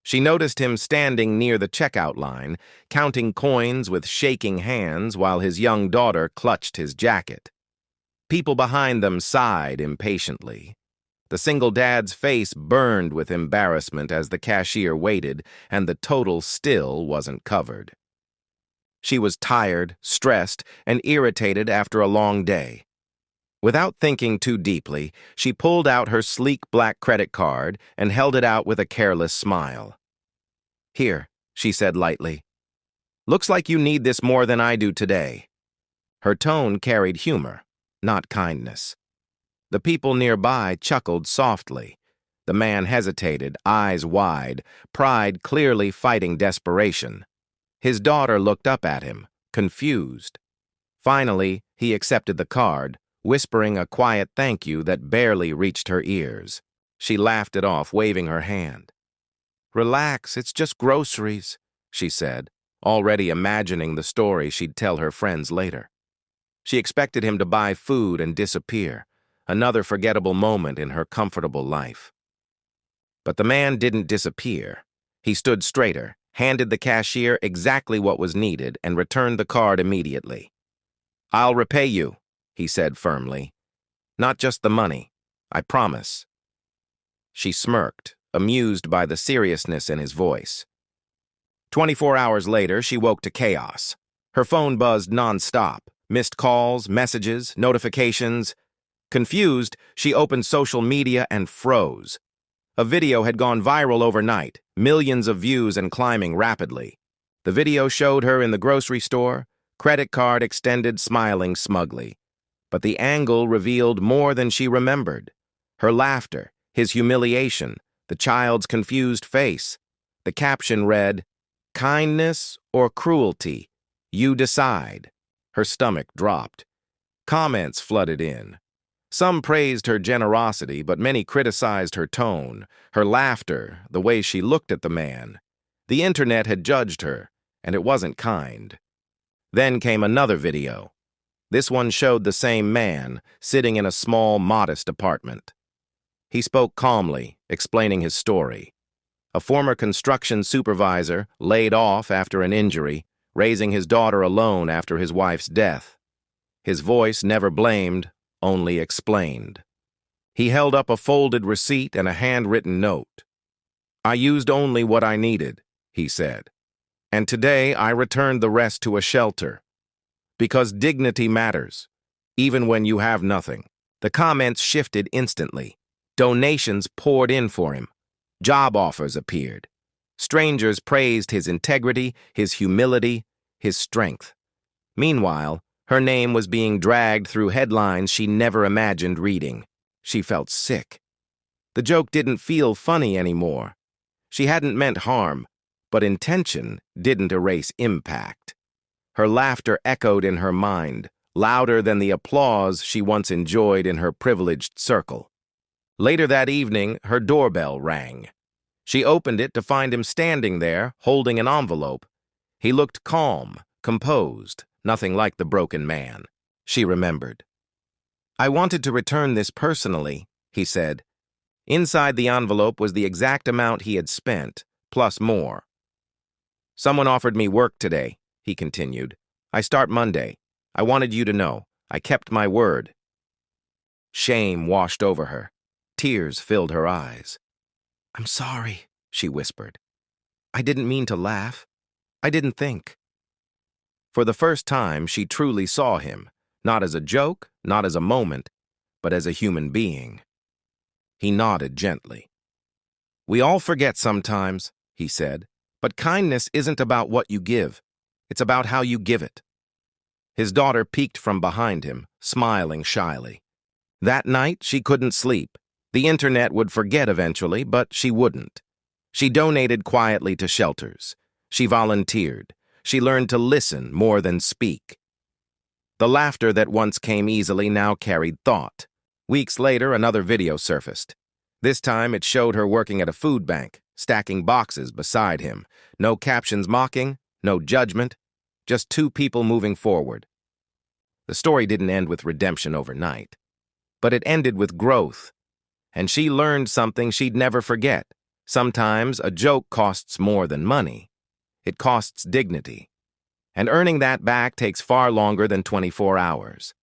She noticed him standing near the checkout line, counting coins with shaking hands while his young daughter clutched his jacket. People behind them sighed impatiently. The single dad's face burned with embarrassment as the cashier waited, and the total still wasn't covered. She was tired, stressed, and irritated after a long day. Without thinking too deeply, she pulled out her sleek black credit card and held it out with a careless smile. "Here," she said lightly. "Looks like you need this more than I do today." Her tone carried humor, not kindness. The people nearby chuckled softly. The man hesitated, eyes wide, pride clearly fighting desperation. His daughter looked up at him, confused. Finally, he accepted the card, whispering a quiet thank you that barely reached her ears. She laughed it off, waving her hand. "Relax, it's just groceries," she said, already imagining the story she'd tell her friends later. She expected him to buy food and disappear, another forgettable moment in her comfortable life. But the man didn't disappear. He stood straighter, handed the cashier exactly what was needed, and returned the card immediately. "I'll repay you," he said firmly. "Not just the money, I promise." She smirked, amused by the seriousness in his voice. 24 hours later, she woke to chaos. Her phone buzzed nonstop, missed calls, messages, notifications. Confused, she opened social media and froze. A video had gone viral overnight, millions of views and climbing rapidly. The video showed her in the grocery store, credit card extended, smiling smugly. But the angle revealed more than she remembered. Her laughter, his humiliation, the child's confused face. The caption read, "Kindness or cruelty? You decide." Her stomach dropped. Comments flooded in. Some praised her generosity, but many criticized her tone, her laughter, the way she looked at the man. The internet had judged her, and it wasn't kind. Then came another video. This one showed the same man, sitting in a small, modest apartment. He spoke calmly, explaining his story. A former construction supervisor, laid off after an injury, raising his daughter alone after his wife's death. His voice never blamed, only explained. He held up a folded receipt and a handwritten note. "I used only what I needed," he said. "And today I returned the rest to a shelter. Because dignity matters, even when you have nothing." The comments shifted instantly. Donations poured in for him. Job offers appeared. Strangers praised his integrity, his humility, his strength. Meanwhile, her name was being dragged through headlines she never imagined reading. She felt sick. The joke didn't feel funny anymore. She hadn't meant harm, but intention didn't erase impact. Her laughter echoed in her mind, louder than the applause she once enjoyed in her privileged circle. Later that evening, her doorbell rang. She opened it to find him standing there, holding an envelope. He looked calm, composed, nothing like the broken man. She remembered. "I wanted to return this personally," he said. Inside the envelope was the exact amount he had spent, plus more. "Someone offered me work today," he continued. "I start Monday. I wanted you to know. I kept my word." Shame washed over her. Tears filled her eyes. "I'm sorry," she whispered. "I didn't mean to laugh. I didn't think." For the first time, she truly saw him, not as a joke, not as a moment, but as a human being. He nodded gently. "We all forget sometimes," he said, "but kindness isn't about what you give. It's about how you give it." His daughter peeked from behind him, smiling shyly. That night, she couldn't sleep. The internet would forget eventually, but she wouldn't. She donated quietly to shelters. She volunteered. She learned to listen more than speak. The laughter that once came easily now carried thought. Weeks later, another video surfaced. This time, it showed her working at a food bank, stacking boxes beside him. No captions mocking, no judgment, just two people moving forward. The story didn't end with redemption overnight, but it ended with growth. And she learned something she'd never forget. Sometimes a joke costs more than money. It costs dignity. And earning that back takes far longer than 24 hours.